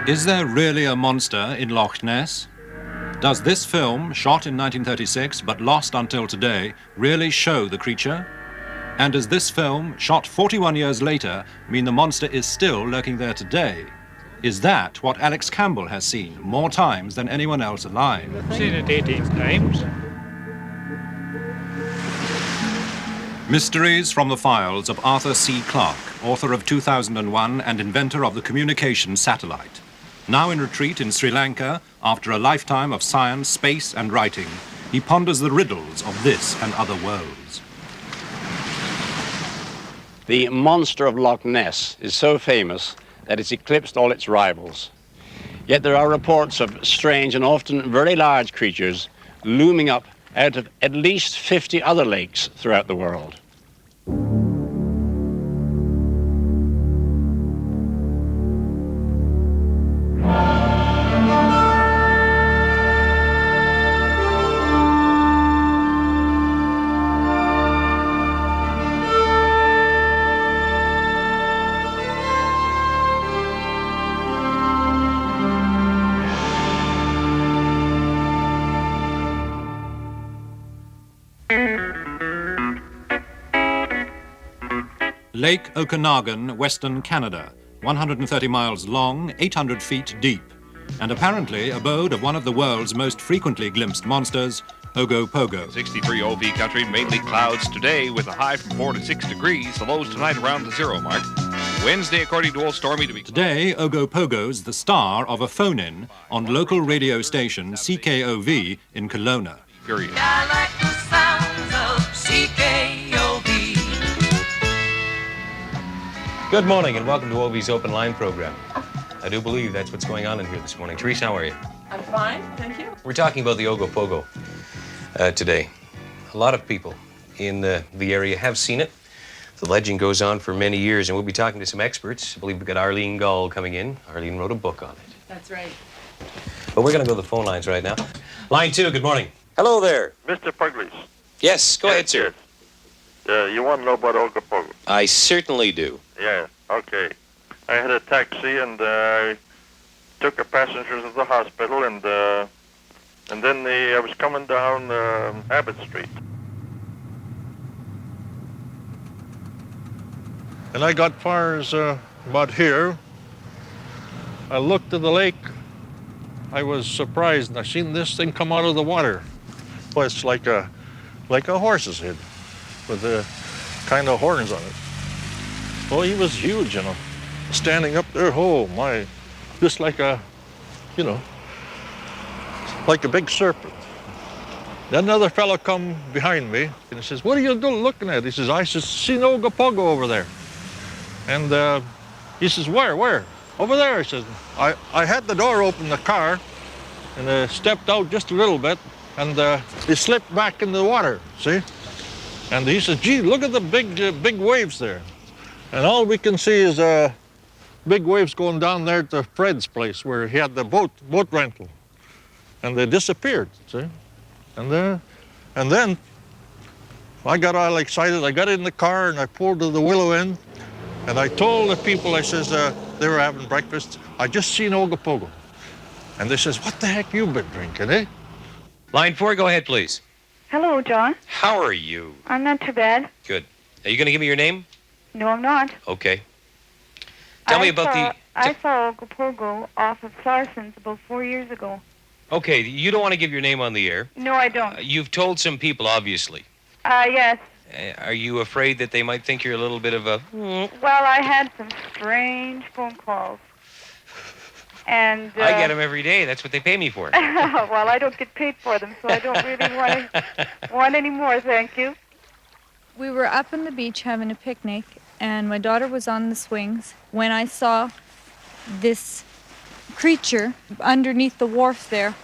Is there really a monster in Loch Ness? Does this film, shot in 1936 but lost until today, really show the creature? And does this film, shot 41 years later, mean the monster is still lurking there today? Is that what Alex Campbell has seen more times than anyone else alive? I've seen it 18 times. Mysteries from the Files of Arthur C. Clarke, author of 2001 and inventor of the communication satellite. Now in retreat in Sri Lanka, after a lifetime of science, space and writing, he ponders the riddles of this and other worlds. The monster of Loch Ness is so famous that it's eclipsed all its rivals. Yet there are reports of strange and often very large creatures looming up out of at least 50 other lakes throughout the world. Lake Okanagan, Western Canada, 130 miles long, 800 feet deep, and apparently abode of one of the world's most frequently glimpsed monsters, Ogopogo. 63 OV country, mainly clouds today with a high from 4 to 6 degrees, the lows tonight around the 0 mark. Wednesday, according to Old Stormy, to be... Today, Ogopogo's the star of a phone-in on local radio station CKOV in Kelowna. Period. I like the sounds of CKOV. Good morning and welcome to OV's Open Line program. I do believe that's what's going on in here this morning. Therese, how are you? I'm fine, thank you. We're talking about the Ogopogo today. A lot of people in the area have seen it. The legend goes on for many years, and we'll be talking to some experts. I believe we've got Arlene Gall coming in. Arlene wrote a book on it. That's right. But we're going to go to the phone lines right now. Line 2, good morning. Hello there. Mr. Pugliese. Yes, go ahead, sir. You want to know about Ogopogo? I certainly do. Yeah, okay. I had a taxi and I took a passenger to the hospital and then I was coming down Abbott Street. And I got far as about here. I looked at the lake. I was surprised and I seen this thing come out of the water. Well, it's like a horse's head with the kind of horns on it. Well, he was huge, you know, standing up there, oh my, just like a, you know, like a big serpent. Then another fellow come behind me and he says, what are you doing looking at? He says, I see no Ogopogo over there. And he says, where? Over there, he says. I had the door open, the car, and I stepped out just a little bit, and he slipped back in the water, see? And he says, gee, look at the big waves there. And all we can see is big waves going down there to Fred's place where he had the boat rental. And they disappeared, see? And then I got all excited. I got in the car and I pulled to the willow end. And I told the people, I says, they were having breakfast, I just seen Ogopogo. And they says, what the heck you been drinking, eh? Line 4, go ahead, please. Hello, John. How are you? I'm not too bad. Good. Are you going to give me your name? No, I'm not. Okay. Tell me about I saw Ogopogo off of Sarson's about 4 years ago. Okay, you don't want to give your name on the air. No, I don't. You've told some people, obviously. Yes. Are you afraid that they might think you're a little bit of a... Well, I had some strange phone calls. And I get them every day. That's what they pay me for. Well, I don't get paid for them, so I don't really want any more, thank you. We were up on the beach having a picnic, and my daughter was on the swings when I saw this creature underneath the wharf there.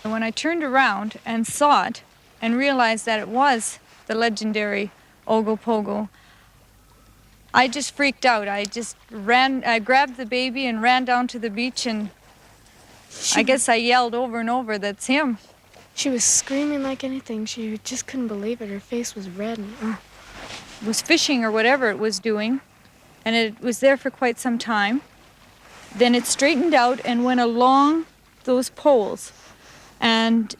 And when I turned around and saw it and realized that it was the legendary Ogopogo, I just freaked out. I grabbed the baby and ran down to the beach, and I guess I yelled over and over, that's him. She was screaming like anything. She just couldn't believe it. Her face was red and was fishing or whatever it was doing, and it was there for quite some time. then it straightened out and went along those poles. And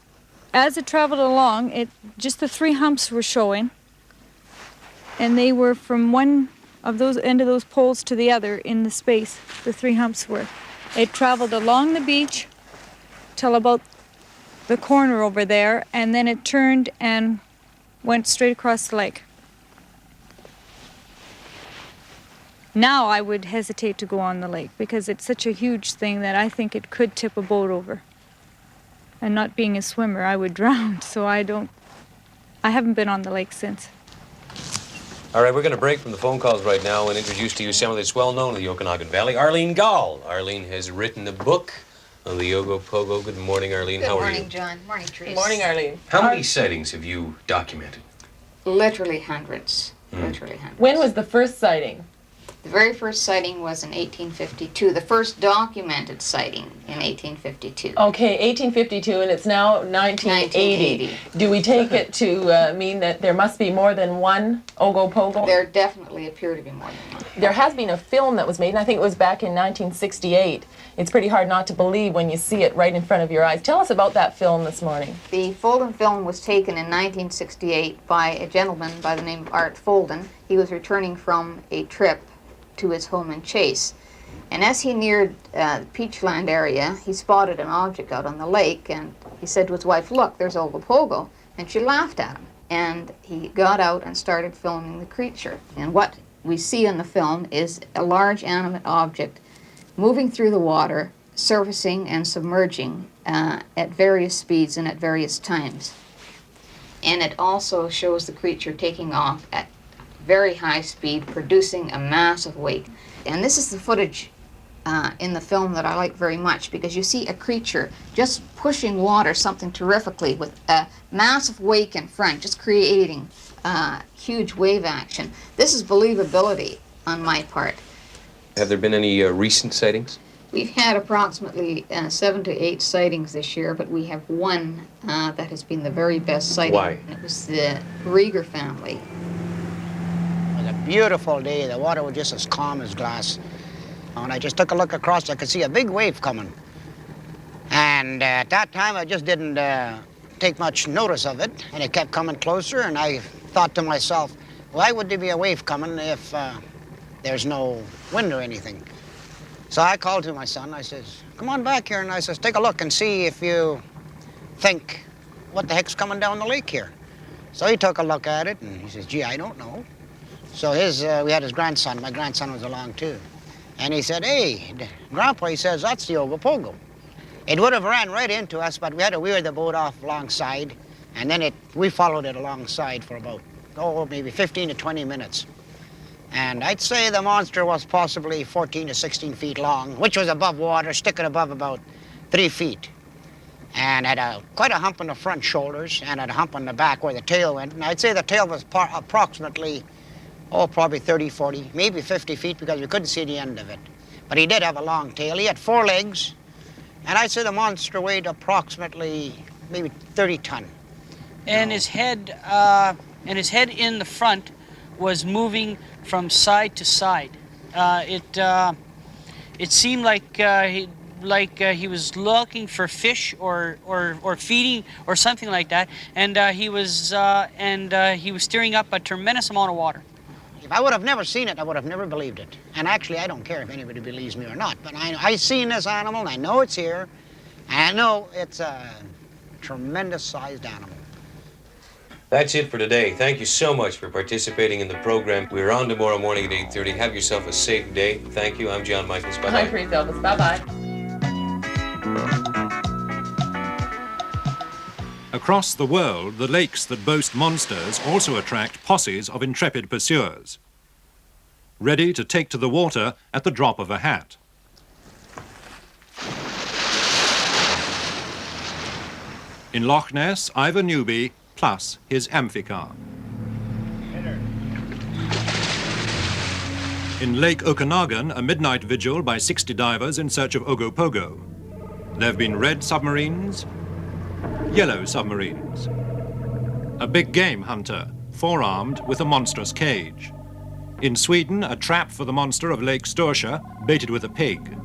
as it traveled along, just the 3 humps were showing. And they were from one of those end of those poles to the other in the space the 3 humps were. It traveled along the beach till about the corner over there, and then it turned and went straight across the lake. Now I would hesitate to go on the lake because it's such a huge thing that I think it could tip a boat over. And not being a swimmer, I would drown, so I haven't been on the lake since. All right, we're going to break from the phone calls right now and introduce to you someone that's well known in the Okanagan Valley, Arlene Gall. Arlene has written a book on the Ogopogo. Good morning, Arlene. Good How are morning, you? John. Morning, Teresa. Good morning, Arlene. How many sightings have you documented? Literally hundreds. Literally hundreds. When was the first sighting? The very first sighting was in 1852. The first documented sighting in 1852. Okay, 1852, and it's now 1980. Do we take it to mean that there must be more than one Ogopogo? There definitely appear to be more than one. There has been a film that was made, and I think it was back in 1968. It's pretty hard not to believe when you see it right in front of your eyes. Tell us about that film this morning. The Folden film was taken in 1968 by a gentleman by the name of Art Folden. He was returning from a trip to his home in Chase. And as he neared the Peachland area, he spotted an object out on the lake, and he said to his wife, "Look, there's Ogopogo." And she laughed at him. And he got out and started filming the creature. And what we see in the film is a large animate object moving through the water, surfacing and submerging at various speeds and at various times. And it also shows the creature taking off at very high speed, producing a massive wake. And this is the footage in the film that I like very much, because you see a creature just pushing water something terrifically with a massive wake in front, just creating huge wave action. This is believability on my part. Have there been any recent sightings? We've had approximately 7 to 8 sightings this year, but we have one that has been the very best sighting. Why? It was the Rieger family. It was a beautiful day. The water was just as calm as glass. When I just took a look across, I could see a big wave coming. And at that time, I just didn't take much notice of it, and it kept coming closer, and I thought to myself, why would there be a wave coming if there's no wind or anything? So I called to my son. I says, "Come on back here," and I says, "Take a look and see if you think what the heck's coming down the lake here." So he took a look at it, and he says, "Gee, I don't know." So we had his grandson. My grandson was along too. And he said, "Hey, Grandpa," he says, "that's the Ogopogo." It would have ran right into us, but we had to weir the boat off alongside, and then we followed it alongside for about, maybe 15 to 20 minutes. And I'd say the monster was possibly 14 to 16 feet long, which was above water, sticking above about 3 feet. And had quite a hump on the front shoulders and had a hump on the back where the tail went. And I'd say the tail was approximately, probably 30, 40, maybe 50 feet, because we couldn't see the end of it. But he did have a long tail. He had 4 legs, and I'd say the monster weighed approximately maybe 30 ton. And his head in the front was moving from side to side. It seemed like he was looking for fish or feeding or something like that, and he was stirring up a tremendous amount of water. If I would have never seen it, I would have never believed it. And actually, I don't care if anybody believes me or not, but I seen this animal, and I know it's here, and I know it's a tremendous-sized animal. That's it for today. Thank you so much for participating in the program. We're on tomorrow morning at 8:30. Have yourself a safe day. Thank you. I'm John Michaels. Bye-bye. I'm Teresa Elvis. Bye-bye. Across the world, the lakes that boast monsters also attract posses of intrepid pursuers, ready to take to the water at the drop of a hat. In Loch Ness, Ivor Newby plus his amphicar. In Lake Okanagan, a midnight vigil by 60 divers in search of Ogopogo. There have been red submarines, yellow submarines. A big game hunter, four-armed with a monstrous cage. In Sweden, a trap for the monster of Lake Storsjö, baited with a pig.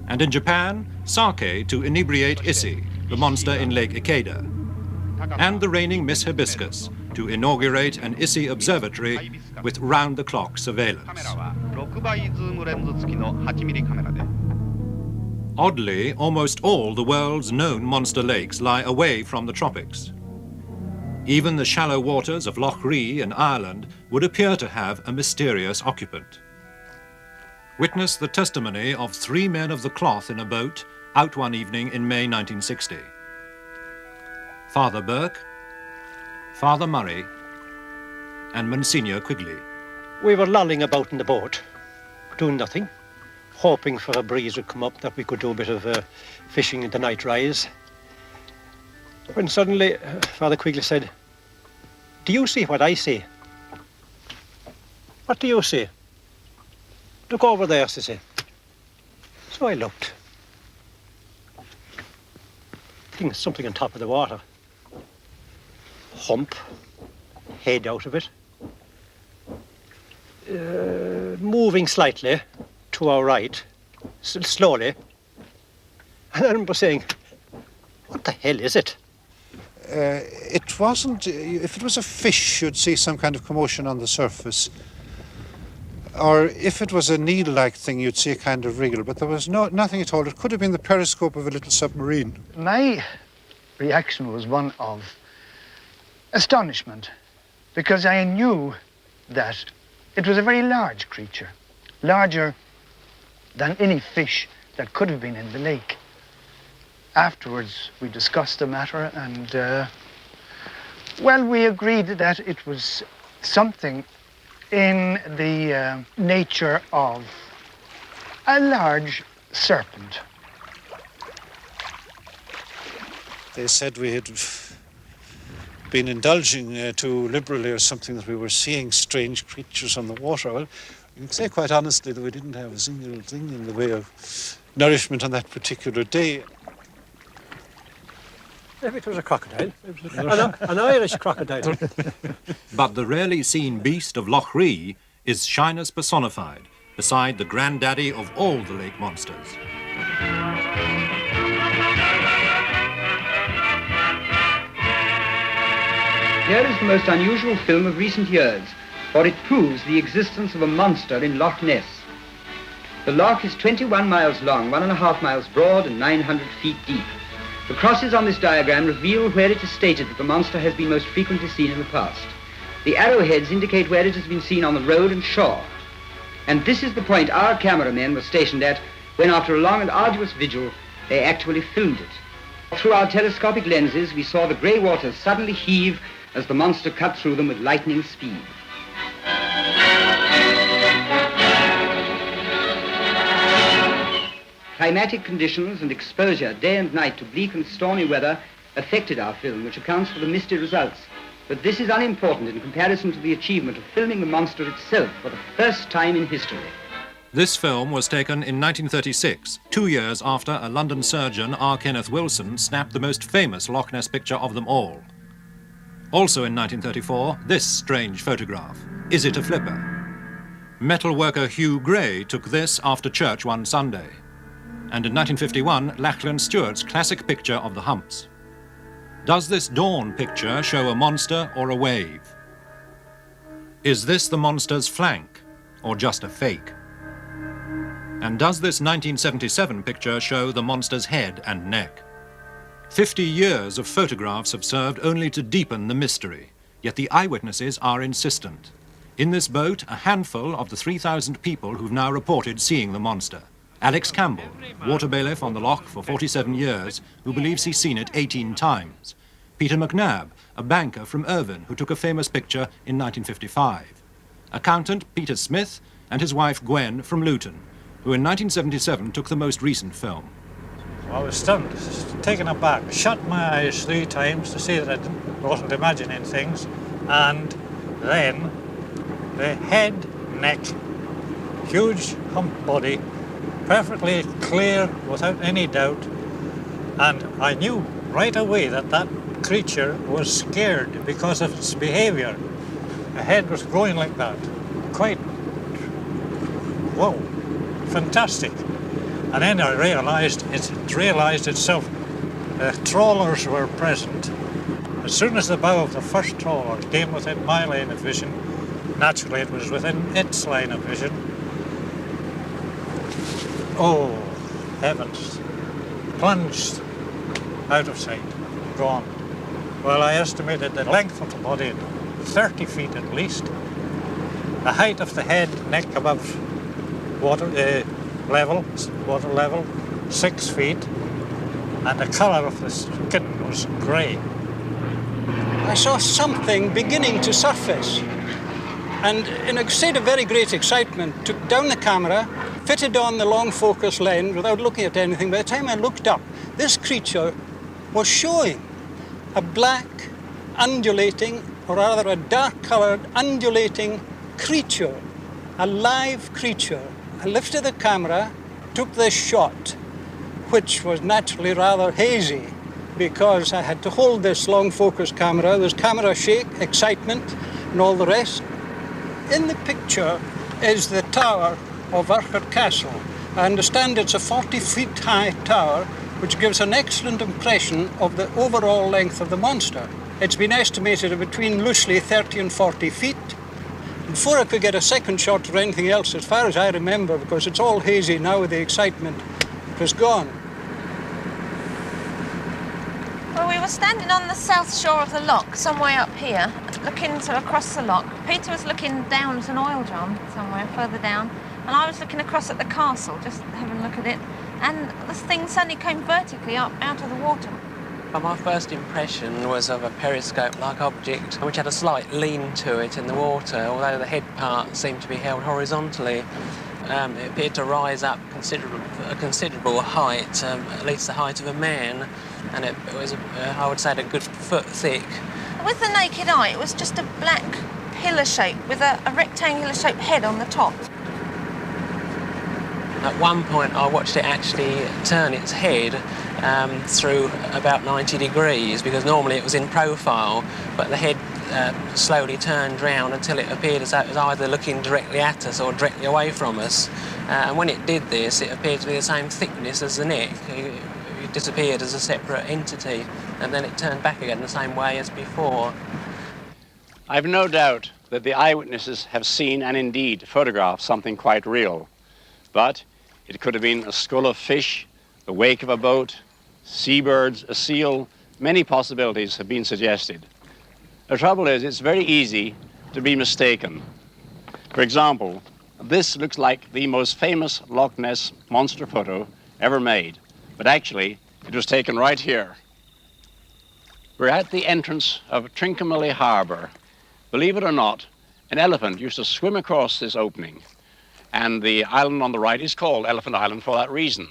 and in Japan, sake to inebriate Issy, the monster in Lake Ikeda, and the reigning Miss Hibiscus to inaugurate an Issy observatory with round-the-clock surveillance. Oddly, almost all the world's known monster lakes lie away from the tropics. Even the shallow waters of Loch Ree in Ireland would appear to have a mysterious occupant. Witness the testimony of 3 men of the cloth in a boat out one evening in May 1960. Father Burke, Father Murray, and Monsignor Quigley. We were lolling about in the boat, doing nothing, hoping for a breeze would come up that we could do a bit of fishing in the night rise. When suddenly Father Quigley said, "Do you see what I see?" "What do you see?" "Look over there," says he. So I looked. I think it's something on top of the water. Hump, head out of it. Moving slightly to our right, slowly. And I remember saying, "What the hell is it?" It wasn't, if it was a fish, you'd see some kind of commotion on the surface. Or if it was a needle-like thing, you'd see a kind of wriggle, but there was nothing at all. It could have been the periscope of a little submarine. My reaction was one of astonishment, because I knew that it was a very large creature, larger than any fish that could have been in the lake. Afterwards, we discussed the matter and, well, we agreed that it was something in the nature of a large serpent. They said we had been indulging too liberally or something, that we were seeing strange creatures on the water. Well, you can say quite honestly that we didn't have a single thing in the way of nourishment on that particular day. Maybe it was a crocodile. An Irish crocodile. But the rarely seen beast of Loch Ree is shyness personified, beside the granddaddy of all the lake monsters. Here is the most unusual film of recent years, for it proves the existence of a monster in Loch Ness. The loch is 21 miles long, 1.5 miles broad, and 900 feet deep. The crosses on this diagram reveal where it is stated that the monster has been most frequently seen in the past. The arrowheads indicate where it has been seen on the road and shore. And this is the point our cameramen were stationed at when, after a long and arduous vigil, they actually filmed it. Through our telescopic lenses, we saw the grey waters suddenly heave as the monster cut through them with lightning speed. Climatic conditions and exposure day and night to bleak and stormy weather affected our film, which accounts for the misty results. But this is unimportant in comparison to the achievement of filming the monster itself for the first time in history. This film was taken in 1936, 2 years after a London surgeon, R. Kenneth Wilson, snapped the most famous Loch Ness picture of them all. Also in 1934, this strange photograph. Is it a flipper? Metalworker Hugh Gray took this after church one Sunday. And in 1951, Lachlan Stewart's classic picture of the humps. Does this dawn picture show a monster or a wave? Is this the monster's flank, or just a fake? And does this 1977 picture show the monster's head and neck? 50 years of photographs have served only to deepen the mystery, yet the eyewitnesses are insistent. In this boat, a handful of the 3,000 people who've now reported seeing the monster. Alex Campbell, water bailiff on the loch for 47 years, who believes he's seen it 18 times. Peter McNabb, a banker from Irvine, who took a famous picture in 1955. Accountant Peter Smith and his wife Gwen from Luton, who in 1977 took the most recent film. I was stunned, taken aback, shut my eyes 3 times to see that I wasn't imagining things, and then the head, neck, huge hump body, perfectly clear without any doubt, and I knew right away that that creature was scared because of its behavior. The head was growing like that, quite, whoa, fantastic. And then I realised it realised itself. Trawlers were present. As soon as the bow of the first trawler came within my line of vision, naturally it was within its line of vision. Oh, heavens. Plunged out of sight, gone. Well, I estimated the length of the body at 30 feet at least. The height of the head, neck above water level, 6 feet. And the colour of the skin was grey. I saw something beginning to surface. And in a state of very great excitement, took down the camera, fitted on the long focus lens without looking at anything. By the time I looked up, this creature was showing a black, undulating, or rather a dark-coloured, undulating creature, a live creature. I lifted the camera, took this shot, which was naturally rather hazy because I had to hold this long focus camera. There's camera shake, excitement, and all the rest. In the picture is the tower of Urquhart Castle. I understand it's a 40-feet high tower, which gives an excellent impression of the overall length of the monster. It's been estimated at between loosely 30 and 40 feet. Before I could get a second shot or anything else, as far as I remember, because it's all hazy now with the excitement, it was gone. Well, we were standing on the south shore of the loch, some way up here, looking sort of across the loch. Peter was looking down at an oil drum somewhere further down, and I was looking across at the castle, just having a look at it, and this thing suddenly came vertically up out of the water. Well, my first impression was of a periscope-like object, which had a slight lean to it in the water, although the head part seemed to be held horizontally. It appeared to rise up a considerable height, at least the height of a man, and it was, I would say, a good foot thick. With the naked eye, it was just a black pillar shape with a rectangular-shaped head on the top. At one point, I watched it actually turn its head through about 90 degrees, because normally it was in profile, but the head slowly turned round until it appeared as though it was either looking directly at us or directly away from us. And when it did this, it appeared to be the same thickness as the neck. It disappeared as a separate entity, and then it turned back again the same way as before. I've no doubt that the eyewitnesses have seen and indeed photographed something quite real. But it could have been a skull of fish, the wake of a boat, seabirds, a seal. Many possibilities have been suggested. The trouble is, it's very easy to be mistaken. For example, this looks like the most famous Loch Ness monster photo ever made, but actually it was taken right here. We're at the entrance of Trincomalee Harbour. Believe it or not, an elephant used to swim across this opening, and the island on the right is called Elephant Island for that reason.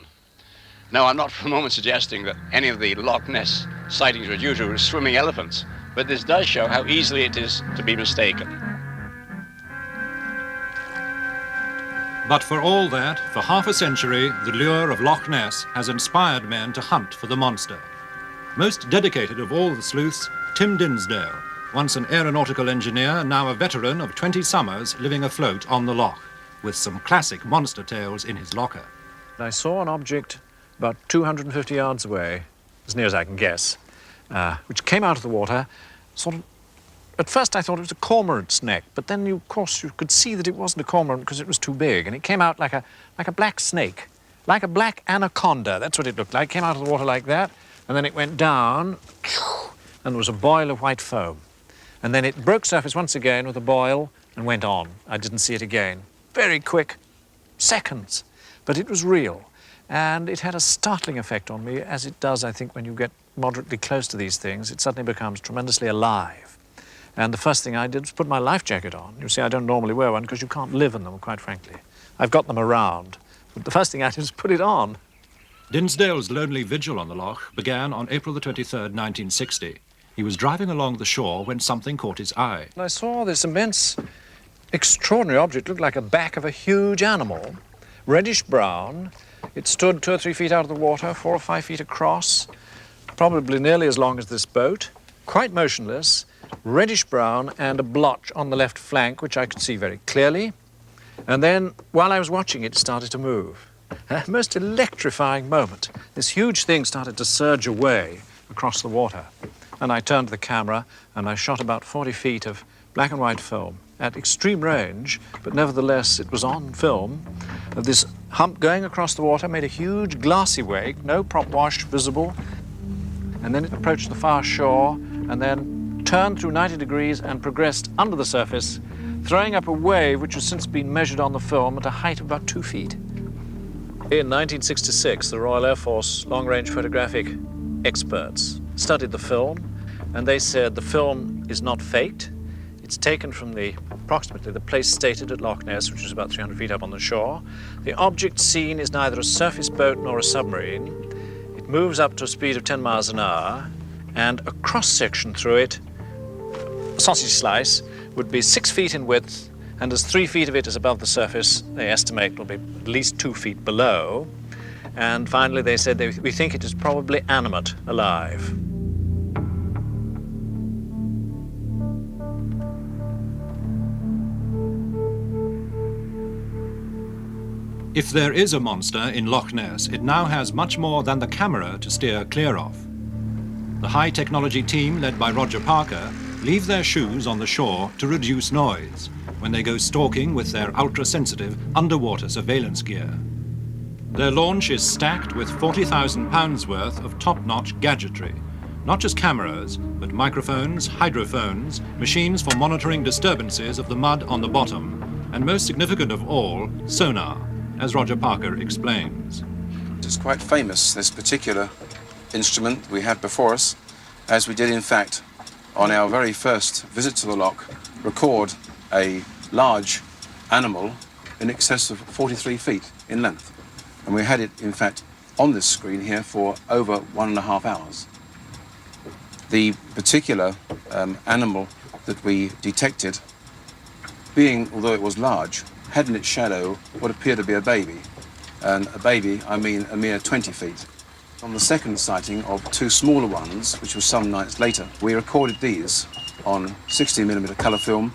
Now, I'm not for a moment suggesting that any of the Loch Ness sightings were due to swimming elephants, but this does show how easily it is to be mistaken. But for all that, for half a century, the lure of Loch Ness has inspired men to hunt for the monster. Most dedicated of all the sleuths, Tim Dinsdale, once an aeronautical engineer, now a veteran of 20 summers living afloat on the loch, with some classic monster tales in his locker. I saw an object about 250 yards away, as near as I can guess, which came out of the water, sort of. At first I thought it was a cormorant's neck, but then, of course, you could see that it wasn't a cormorant because it was too big, and it came out like a black snake, like a black anaconda. That's what it looked like. It came out of the water like that, and then it went down, and there was a boil of white foam. And then it broke surface once again with a boil and went on. I didn't see it again. Very quick, seconds, but it was real. And it had a startling effect on me, as it does, I think, when you get moderately close to these things. It suddenly becomes tremendously alive. And the first thing I did was put my life jacket on. You see, I don't normally wear one because you can't live in them, quite frankly. I've got them around, but the first thing I did was put it on. Dinsdale's lonely vigil on the loch began on April the 23rd, 1960. He was driving along the shore when something caught his eye. I saw this immense, extraordinary object. It looked like a back of a huge animal, reddish-brown. It stood 2 or 3 feet out of the water, 4 or 5 feet across, probably nearly as long as this boat, quite motionless, reddish-brown, and a blotch on the left flank, which I could see very clearly. And then, while I was watching it, it started to move. A most electrifying moment. This huge thing started to surge away across the water. And I turned the camera and I shot about 40 feet of black and white film at extreme range, but nevertheless it was on film. This hump going across the water made a huge glassy wake, no prop wash visible. And then it approached the far shore and then turned through 90 degrees and progressed under the surface, throwing up a wave which has since been measured on the film at a height of about 2 feet. In 1966, the Royal Air Force long-range photographic experts studied the film, and they said the film is not faked. It's taken from approximately the place stated at Loch Ness, which is about 300 feet up on the shore. The object seen is neither a surface boat nor a submarine. It moves up to a speed of 10 miles an hour, and a cross-section through it, a sausage slice, would be 6 feet in width, and as 3 feet of it is above the surface, they estimate will be at least 2 feet below. And finally, they said we think it is probably animate, alive. If there is a monster in Loch Ness, it now has much more than the camera to steer clear of. The high-technology team, led by Roger Parker, leave their shoes on the shore to reduce noise when they go stalking with their ultra-sensitive underwater surveillance gear. Their launch is stacked with £40,000 worth of top-notch gadgetry. Not just cameras, but microphones, hydrophones, machines for monitoring disturbances of the mud on the bottom, and most significant of all, sonar, as Roger Parker explains. It's quite famous, this particular instrument we had before us, as we did in fact on our very first visit to the loch, record a large animal in excess of 43 feet in length. And we had it, in fact, on this screen here for over 1.5 hours. The particular animal that we detected, being, although it was large, had in its shadow what appeared to be a baby. And a baby, I mean a mere 20 feet. On the second sighting of 2 smaller ones, which was some nights later, we recorded these on 16mm colour film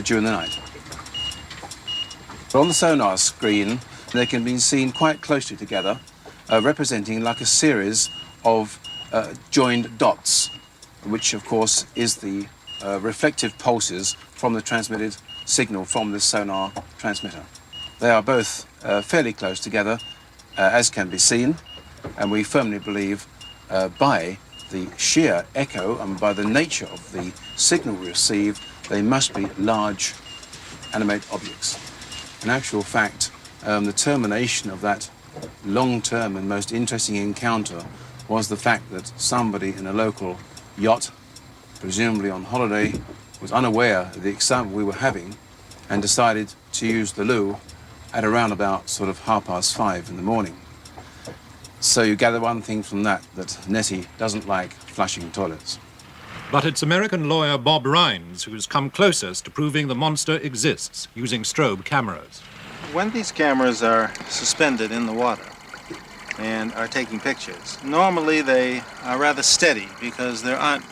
during the night. But on the sonar screen, they can be seen quite closely together, representing like a series of joined dots, which of course is the reflective pulses from the transmitted signal from this sonar transmitter. They are both fairly close together, as can be seen, and we firmly believe by the sheer echo and by the nature of the signal we receive, they must be large animate objects. In actual fact, the termination of that long-term and most interesting encounter was the fact that somebody in a local yacht, presumably on holiday, was unaware of the excitement we were having and decided to use the loo at around about sort of 5:30 in the morning. So you gather one thing from that Nessie doesn't like flushing toilets. But it's American lawyer Bob Rhines who's come closest to proving the monster exists using strobe cameras. When these cameras are suspended in the water and are taking pictures, normally they are rather steady because there aren't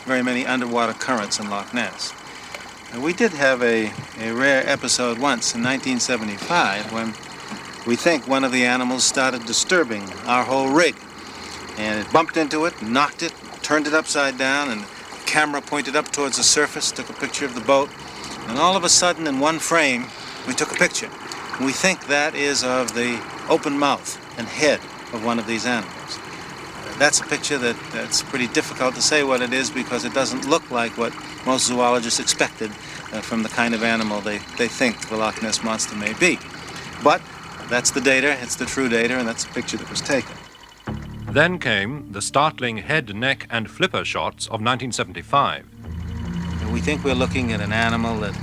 very many underwater currents in Loch Ness. And we did have a rare episode once in 1975 when we think one of the animals started disturbing our whole rig. And it bumped into it, knocked it, turned it upside down, and the camera pointed up towards the surface, took a picture of the boat, and all of a sudden, in one frame, we took a picture. And we think that is of the open mouth and head of one of these animals. That's a picture that's pretty difficult to say what it is because it doesn't look like what most zoologists expected from the kind of animal they think the Loch Ness Monster may be. But that's the data, it's the true data, and that's the picture that was taken. Then came the startling head, neck, and flipper shots of 1975. We think we're looking at an animal that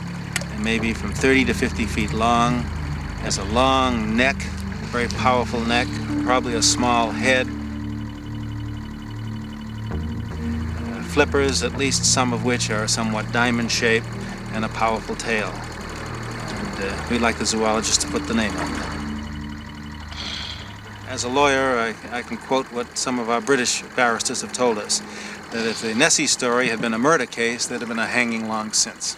may be from 30 to 50 feet long, has a long neck, a very powerful neck, probably a small head. Flippers, at least some of which are somewhat diamond-shaped, and a powerful tail. And we'd like the zoologist to put the name on that. As a lawyer, I can quote what some of our British barristers have told us, that if the Nessie story had been a murder case, there'd have been a hanging long since.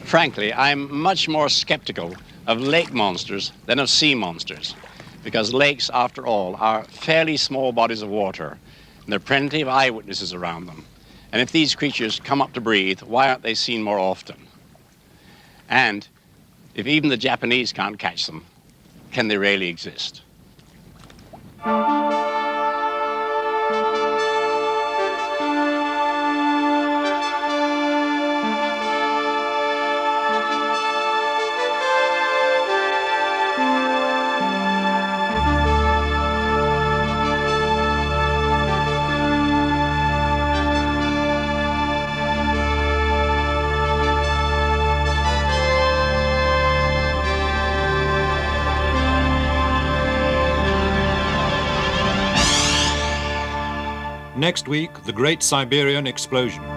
Frankly, I'm much more skeptical of lake monsters than of sea monsters, because lakes, after all, are fairly small bodies of water, and there are plenty of eyewitnesses around them. And if these creatures come up to breathe, why aren't they seen more often? And if even the Japanese can't catch them, can they really exist? Next week, the Great Siberian Explosion.